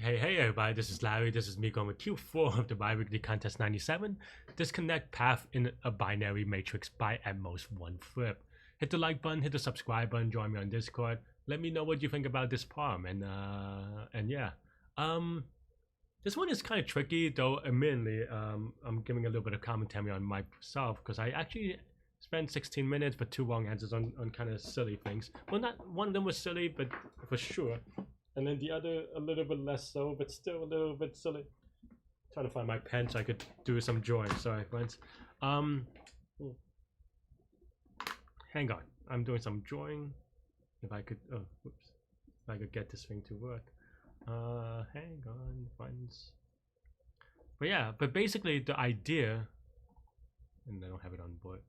Hey everybody, this is Larry. This is me going with Q4 of the bi-weekly contest 97. Disconnect path in a binary matrix by at most one flip. Hit the like button, hit the subscribe button, join me on Discord. Let me know what you think about this problem and yeah. This one is kind of tricky though. Admittedly, I'm giving a little bit of commentary on myself because I actually spent 16 minutes but two long answers on kind of silly things. Well, not one of them was silly, but for sure. And then the other a little bit less so, but still a little bit silly. Trying to find my pen so I could do some drawing. Sorry, friends. Hang on. I'm doing some drawing. If I could, oh, whoops. If I could get this thing to work. Hang on, friends. But yeah, but basically the idea, and I don't have it on board.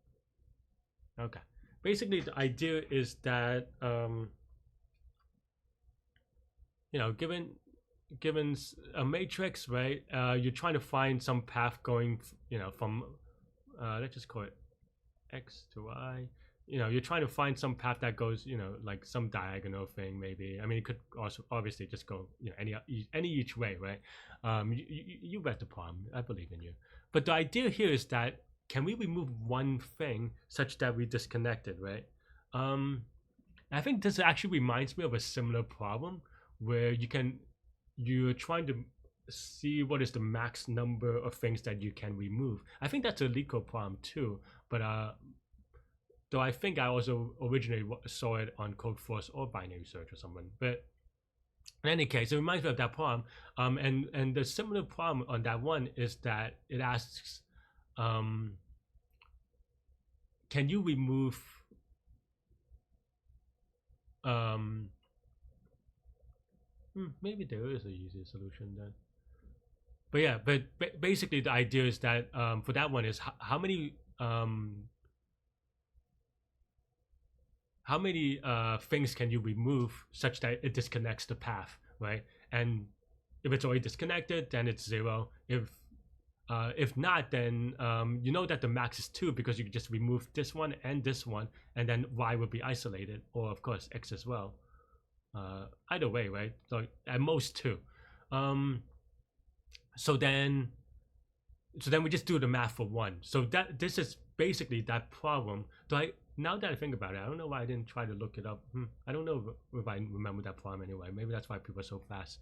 Okay. Basically the idea is that you know, given a matrix, right? You're trying to find some path going, you know, from let's just call it x to y. You know, you're trying to find some path that goes, you know, like some diagonal thing, maybe. I mean, it could also obviously just go, you know, any each way, right? You read the problem. I believe in you. But the idea here is that can we remove one thing such that we disconnect it, right? I think this actually reminds me of a similar problem where you're trying to see what is the max number of things that you can remove. I think that's a Leetcode problem too, but though I think I also originally saw it on Code Force or Binary Search or something. But in any case, it reminds me of that problem. And the similar problem on that one is that it asks, can you remove maybe there is a easier solution then. But yeah, but basically the idea is that for that one is how many things can you remove such that it disconnects the path, right? And if it's already disconnected, then it's 0. If not, then you know that the max is 2 because you can just remove this one, and then y would be isolated, or of course x as well. Either way, right? So at most 2. So then we just do the math for 1. So this is basically that problem. Now that I think about it, I don't know why I didn't try to look it up. I don't know if I remember that problem anyway. Maybe that's why people are so fast.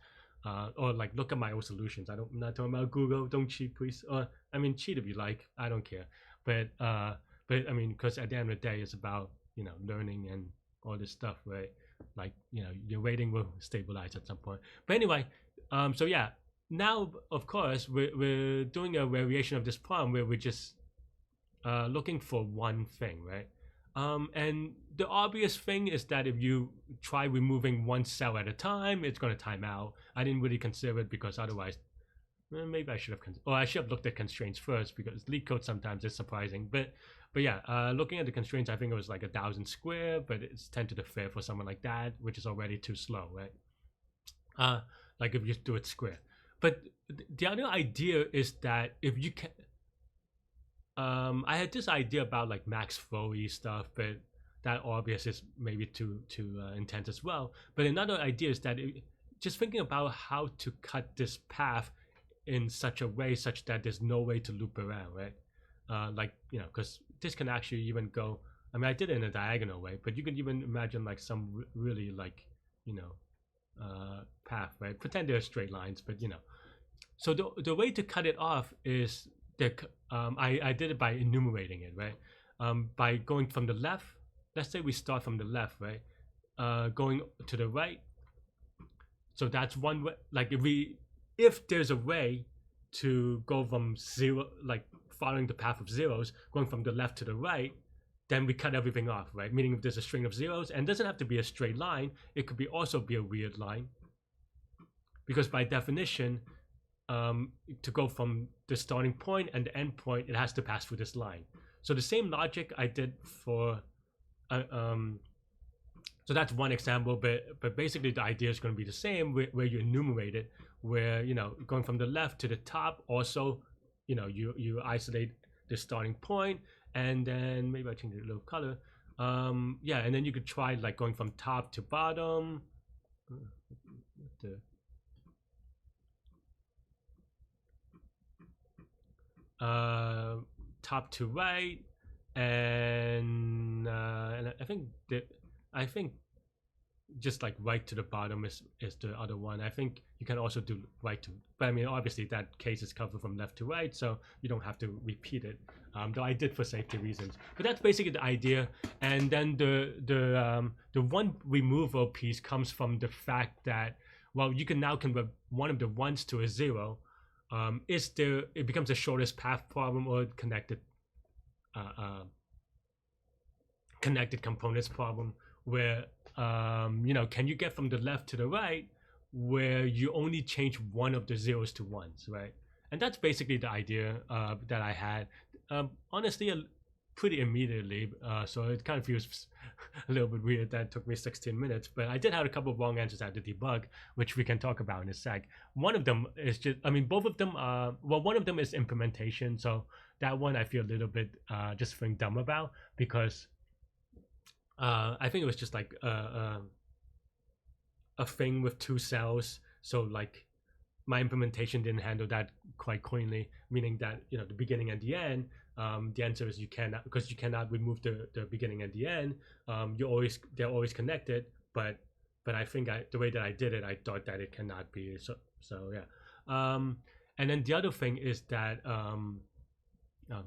Or like look at my old solutions. I'm not talking about Google. Don't cheat, please. I mean, cheat if you like. I don't care. But I mean, because at the end of the day, it's about, you know, learning and all this stuff, right? Like, you know, your rating will stabilize at some point. But anyway, so yeah, now of course we're doing a variation of this problem where we're just looking for one thing, right? And the obvious thing is that if you try removing one cell at a time, it's going to time out. I didn't really consider it because otherwise, maybe I should have looked at constraints first, because Leetcode sometimes is surprising. But yeah, looking at the constraints, I think it was like 1,000 square, but it's 10 to the 5th for someone like that, which is already too slow, right? Like if you do it square. But the other idea is that if you can, I had this idea about like max flowy stuff, but that obvious is maybe too intense as well. But another idea is that just thinking about how to cut this path in such a way such that there's no way to loop around, right? Like, you know, because this can actually even go, I mean, I did it in a diagonal way, but you can even imagine like some really like, you know, path, right? Pretend they're straight lines, but you know. So the way to cut it off is I did it by enumerating it, right? By going from the left. Let's say we start from the left, right? Going to the right. So that's one way. Like if there's a way to go from 0, like following the path of zeros, going from the left to the right, then we cut everything off, right? Meaning if there's a string of zeros, and it doesn't have to be a straight line, it could also be a weird line, because by definition, to go from the starting point and the end point, it has to pass through this line. So the same logic I did for so that's one example, but basically the idea is going to be the same, where you enumerate it, where, you know, going from the left to the top, also, you know, you isolate the starting point, and then maybe I change it a little color. Yeah, and then you could try like going from top to bottom. top to right, and I think just like right to the bottom is the other one. I think you can also do right to, but I mean obviously that case is covered from left to right, so you don't have to repeat it. Though I did for safety reasons. But that's basically the idea. And then the one removal piece comes from the fact that, well, you can now convert one of the ones to a zero. It becomes a shortest path problem or connected components problem, where can you get from the left to the right where you only change one of the zeros to ones, right? And that's basically the idea that I had. Honestly, pretty immediately, so it kind of feels a little bit weird that it took me 16 minutes, but I did have a couple of wrong answers I had to debug, which we can talk about in a sec. One of them is both of them, one of them is implementation, so that one I feel a little bit just feeling dumb about, because I think it was just like a thing with two cells, so like my implementation didn't handle that quite cleanly, meaning that the beginning and the end, the answer is you cannot, because you cannot remove the beginning and the end. They're always connected, but I think the way that I did it, I thought that it cannot be, so yeah. And then the other thing is that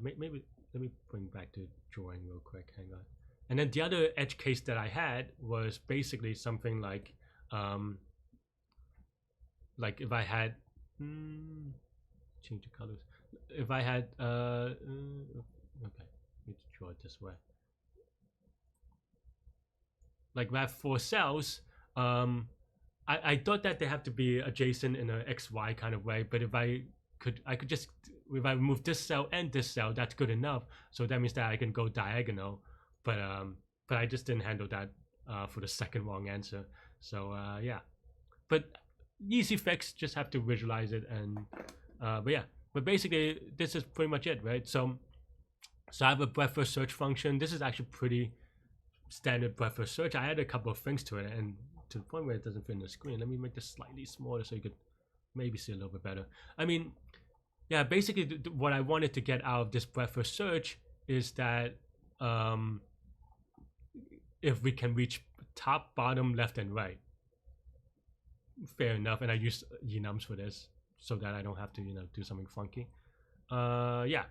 maybe let me bring back the drawing real quick, hang on. And then the other edge case that I had was basically something like if I had change the colors. If I had okay, need to draw it this way. Like if I have 4 cells, I thought that they have to be adjacent in a XY kind of way, but if I could just, if I remove this cell and this cell, that's good enough. So that means that I can go diagonal. But I just didn't handle that for the second wrong answer. So yeah, but easy fix. Just have to visualize it, and but yeah. But basically, this is pretty much it, right? So I have a breadth first search function. This is actually pretty standard breadth first search. I added a couple of things to it, and to the point where it doesn't fit in the screen. Let me make this slightly smaller so you could maybe see a little bit better. I mean, yeah, basically what I wanted to get out of this breadth first search is that if we can reach top, bottom, left, and right, fair enough. And I use enums for this so that I don't have to do something funky. Yeah,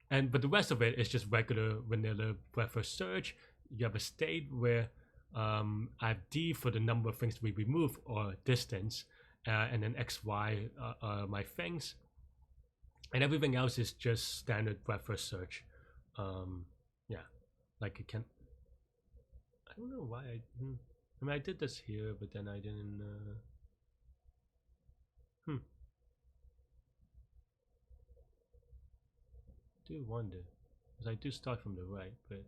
but the rest of it is just regular vanilla breadth first search. You have a state where I have d for the number of things we remove, or distance, and then xy are my things, and everything else is just standard breadth first search. Yeah, like it can. I don't know why I mean, I did this here, but then I didn't. Do wonder, because I do start from the right, but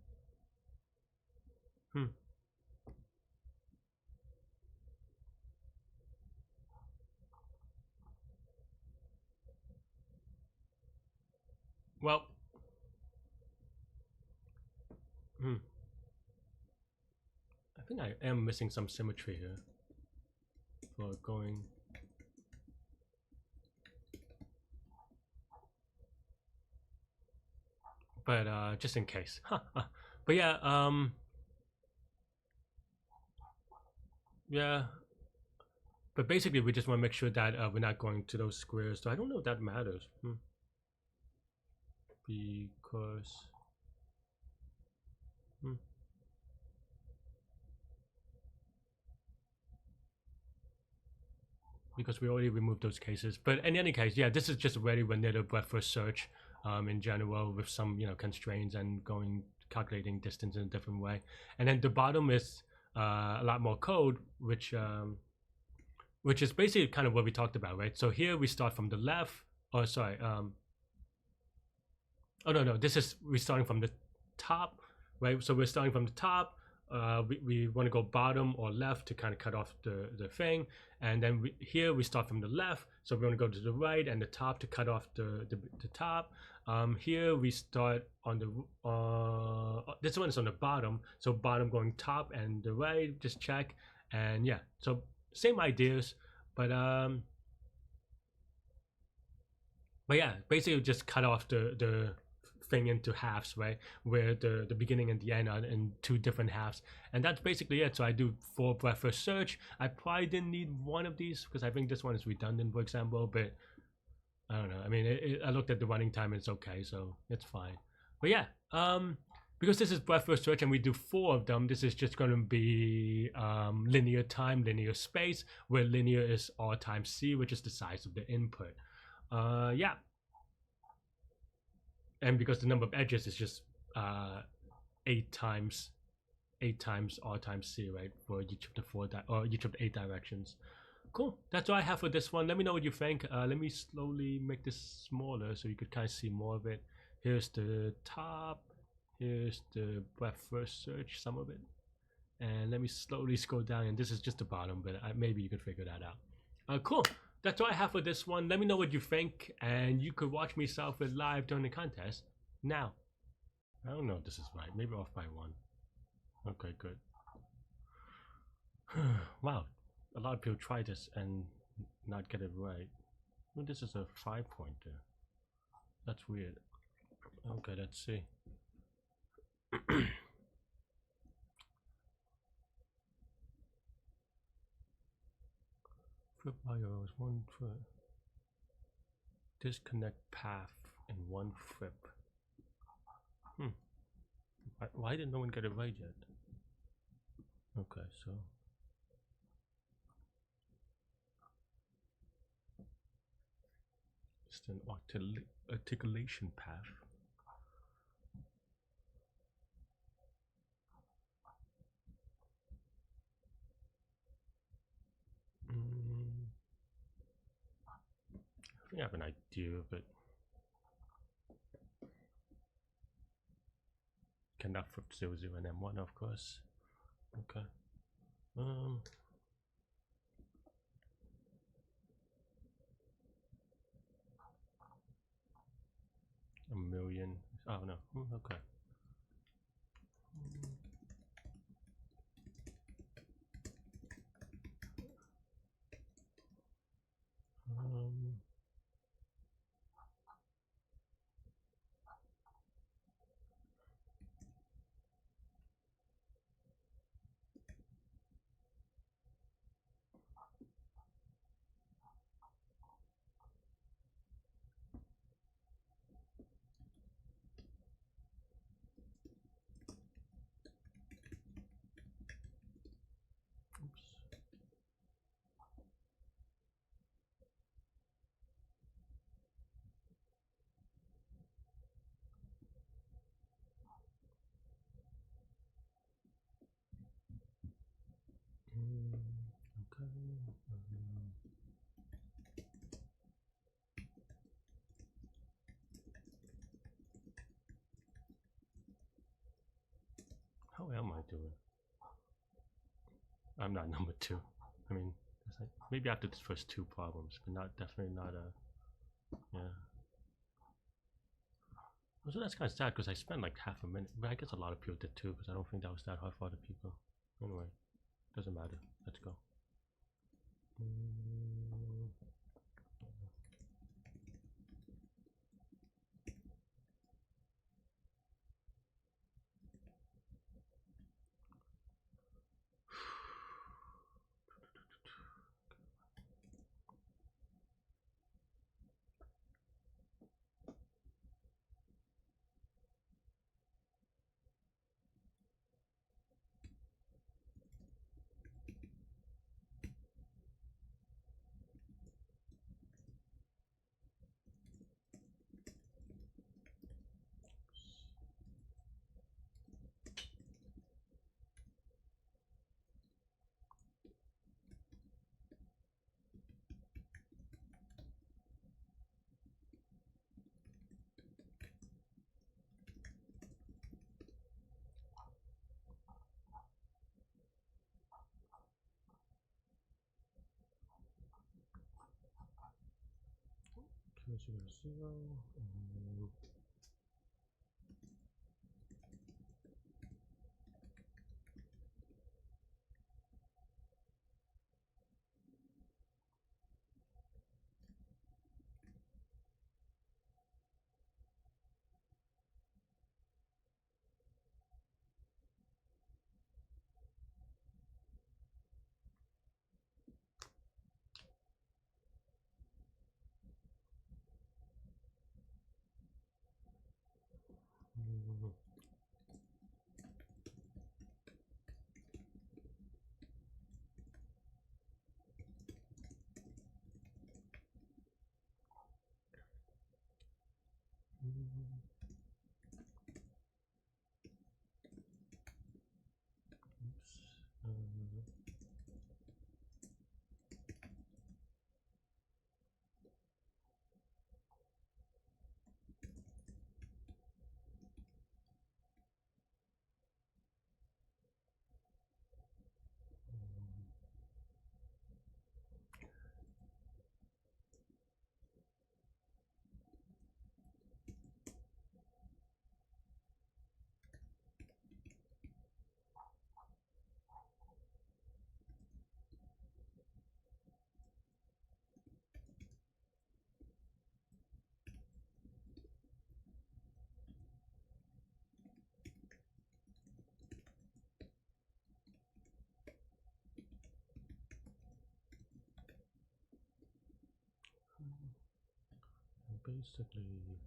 well, I think I am missing some symmetry here for going. But just in case. But yeah, yeah. But basically, we just want to make sure that we're not going to those squares. So I don't know if that matters. Because because we already removed those cases. But in any case, yeah, this is just a very vanilla breadth first search in general, with some constraints and calculating distance in a different way. And then the bottom is a lot more code, which is basically kind of what we talked about, right? So here we start from the left. Oh, sorry. Oh no, we're starting from the top, right? So we're starting from the top. We want to go bottom or left to kind of cut off the thing, and then here we start from the left, so we want to go to the right and the top to cut off the top. Here we start on the this one is on the bottom, so bottom going top and the right, just check. And yeah, so same ideas, but But yeah, basically just cut off the thing into halves, right? Where the beginning and the end are in two different halves, and that's basically it. So I do 4 breadth first search. I probably didn't need one of these because I think this one is redundant, for example. But I don't know. I mean, I looked at the running time and it's okay, so it's fine. But yeah, because this is breadth first search and we do 4 of them, this is just going to be linear time, linear space, where linear is r times c, which is the size of the input. Yeah, and because the number of edges is just 8 times r times c, right, for each of the 4 or each of the 8 directions. Cool, that's all I have for this one. Let me know what you think. Let me slowly make this smaller so you could kind of see more of it. Here's the top, here's the breadth first search, some of it, and let me slowly scroll down, and this is just the bottom, but maybe you could figure that out. Cool, that's all I have for this one. Let me know what you think, and you could watch me solve it live during the contest now. I don't know if this is right, maybe off by 1. Okay, good. Wow, a lot of people try this and not get it right. Well, this is a 5-pointer. That's weird. Okay, let's see. Flip IOs, 1 flip. Disconnect path in 1 flip. Why did no one get it right yet? Okay, so just an articulation path. I think I have an idea of it. Cannot flip 0, 0 and M1, of course. Okay. A million. Oh no. Okay. Okay. How am I doing? I'm not number 2. I mean, like, maybe after the first 2 problems, but definitely not a, yeah. So that's kind of sad because I spent like half a minute, but I guess a lot of people did too because I don't think that was that hard for other people. Anyway, doesn't matter. Let's go. Zero, zero, zero. basically,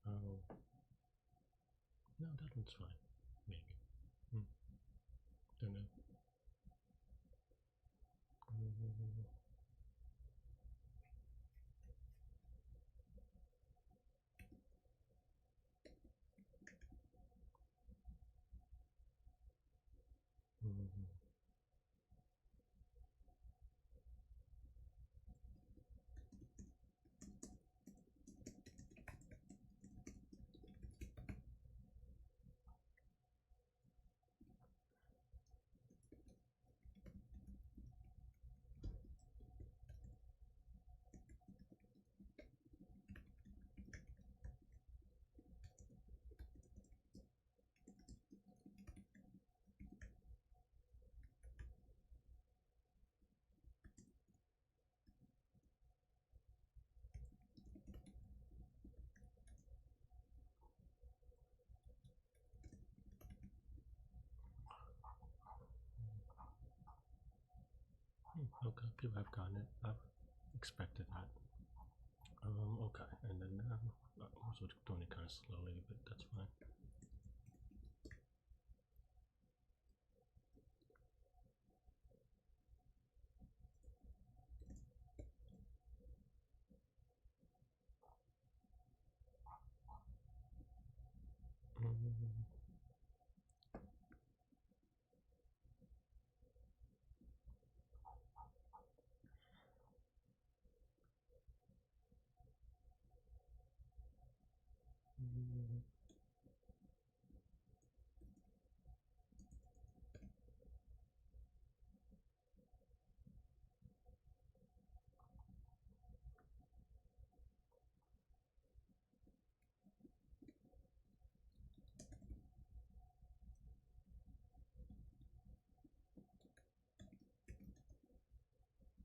oh, no, that one's fine, maybe. Don't know. Okay, people have gotten it. I've expected that. Okay, and then I'm also doing it kind of slowly, but that's fine.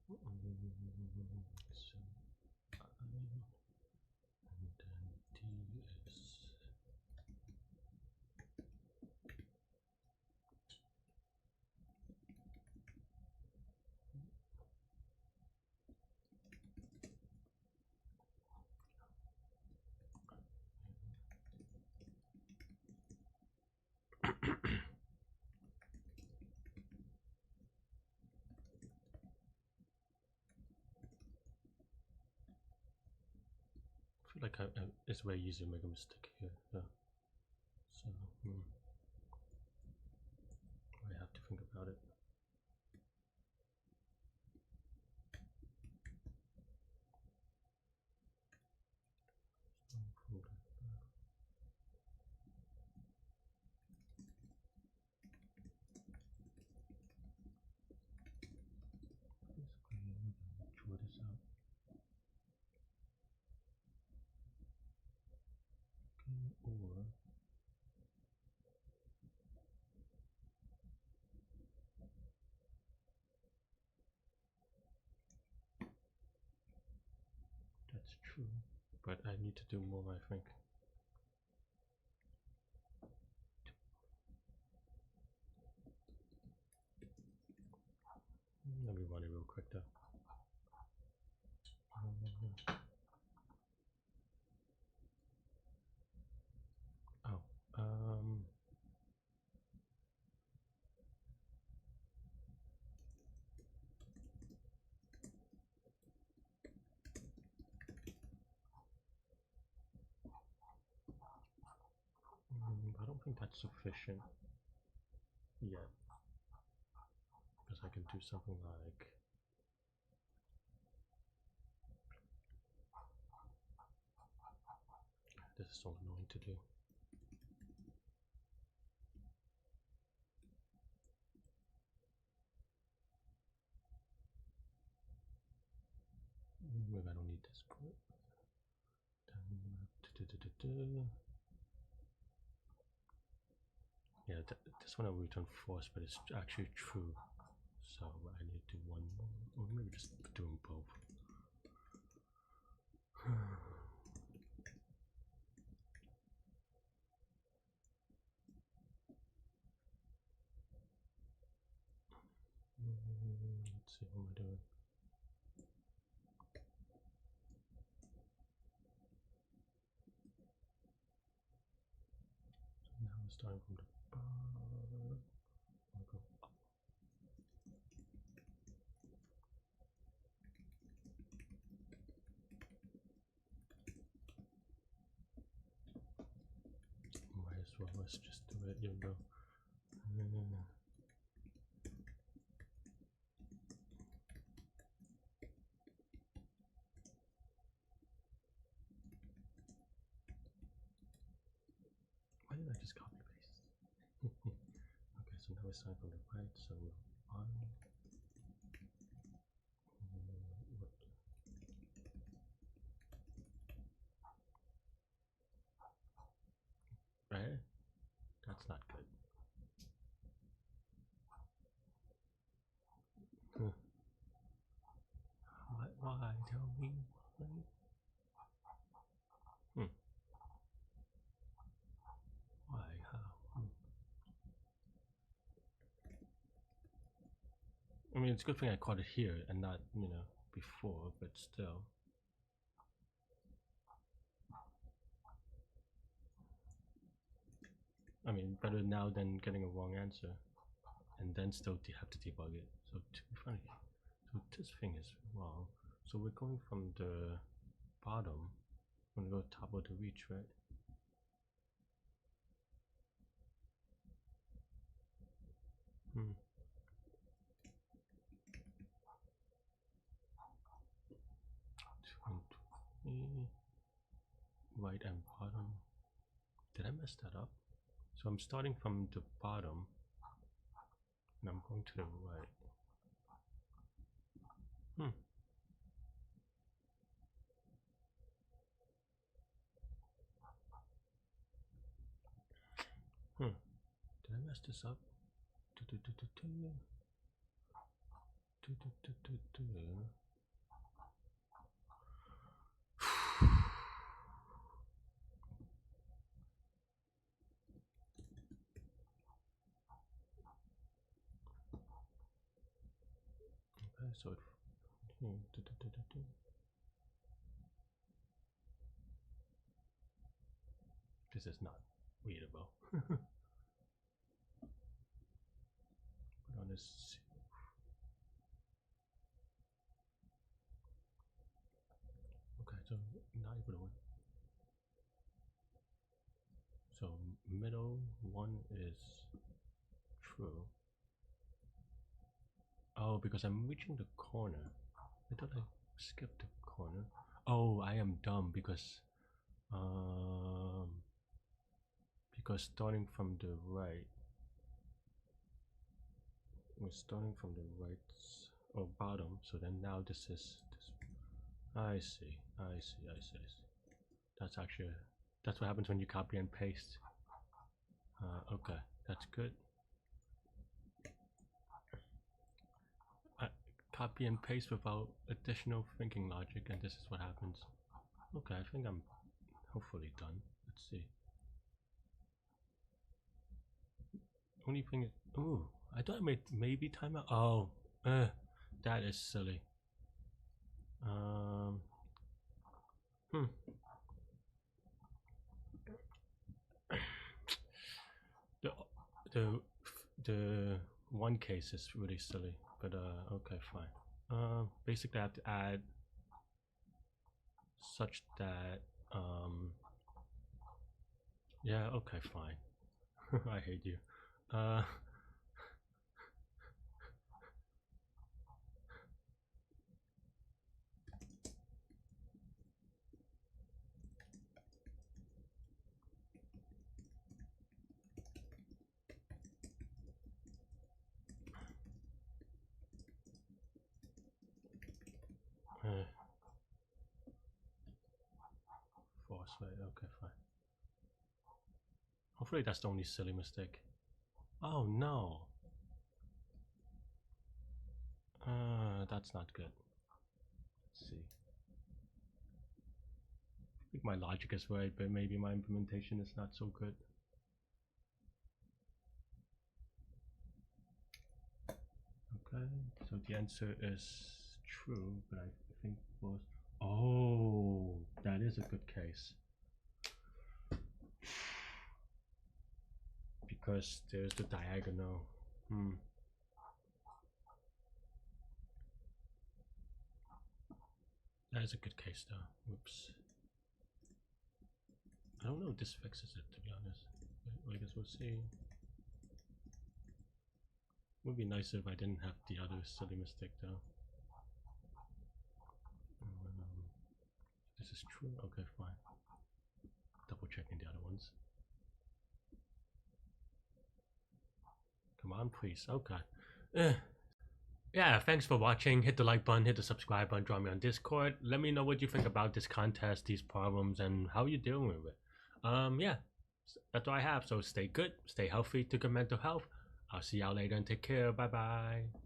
So, and then ds. I feel like it's way easier to make a mistake here. So I have to think about it. Basically, I'm gonna draw this out. Okay, or that's true, but I need to do more, I think. Let me run it real quick though. Oh, I don't think that's sufficient yet, because I can do something like this is so annoying to do. Maybe I don't need this quote. Yeah, this one I will return false, but it's actually true. So I need to do one more, or maybe just doing both. Let's see, what am I doing? So now I'm starting from the bottom. I'll go up. Might as well, let's just do it, even though. Why did I just copy paste? Okay, so now we're starting from the right, so on. Right? That's not good. Why? Tell me why. Why? How? I mean, it's a good thing I caught it here and not, before, but still. I mean, better now than getting a wrong answer and then still have to debug it. So to be funny, so this thing is wrong. So we're going from the bottom. We're gonna go top of the reach, right? Right and bottom. Did I mess that up? So I'm starting from the bottom and I'm going to the right. Did I mess this up? Okay, so this is not readable. Put on this. Okay, so not even one. So middle one is true. Oh, because I'm reaching the corner. I thought I skipped the corner. Oh, I am dumb because starting from the right, we're starting from the right or bottom. So then now this is this. I see. That's actually that's what happens when you copy and paste. Okay, that's good. Copy and paste without additional thinking logic, and this is what happens. Okay, I think I'm hopefully done. Let's see. Only thing is, ooh, I thought I made maybe timeout. Oh, that is silly. The one case is really silly, but okay, fine. Basically, I have to add such that yeah, okay, fine. I hate you. way. Okay, fine. Hopefully that's the only silly mistake. Oh no. That's not good. Let's see. I think my logic is right, but maybe my implementation is not so good. Okay, so the answer is true, but I think was... Oh, that is a good case. Because there's the diagonal. That is a good case though. Whoops. I don't know if this fixes it, to be honest. I guess we'll see. Would be nicer if I didn't have the other silly mistake though. This is true? Okay, fine. Double checking the other ones. Come on, please. Okay. Yeah, thanks for watching. Hit the like button, hit the subscribe button, join me on Discord. Let me know what you think about this contest, these problems, and how you're dealing with it. Yeah, that's all I have. So stay good, stay healthy, to good mental health. I'll see y'all later and take care. Bye bye.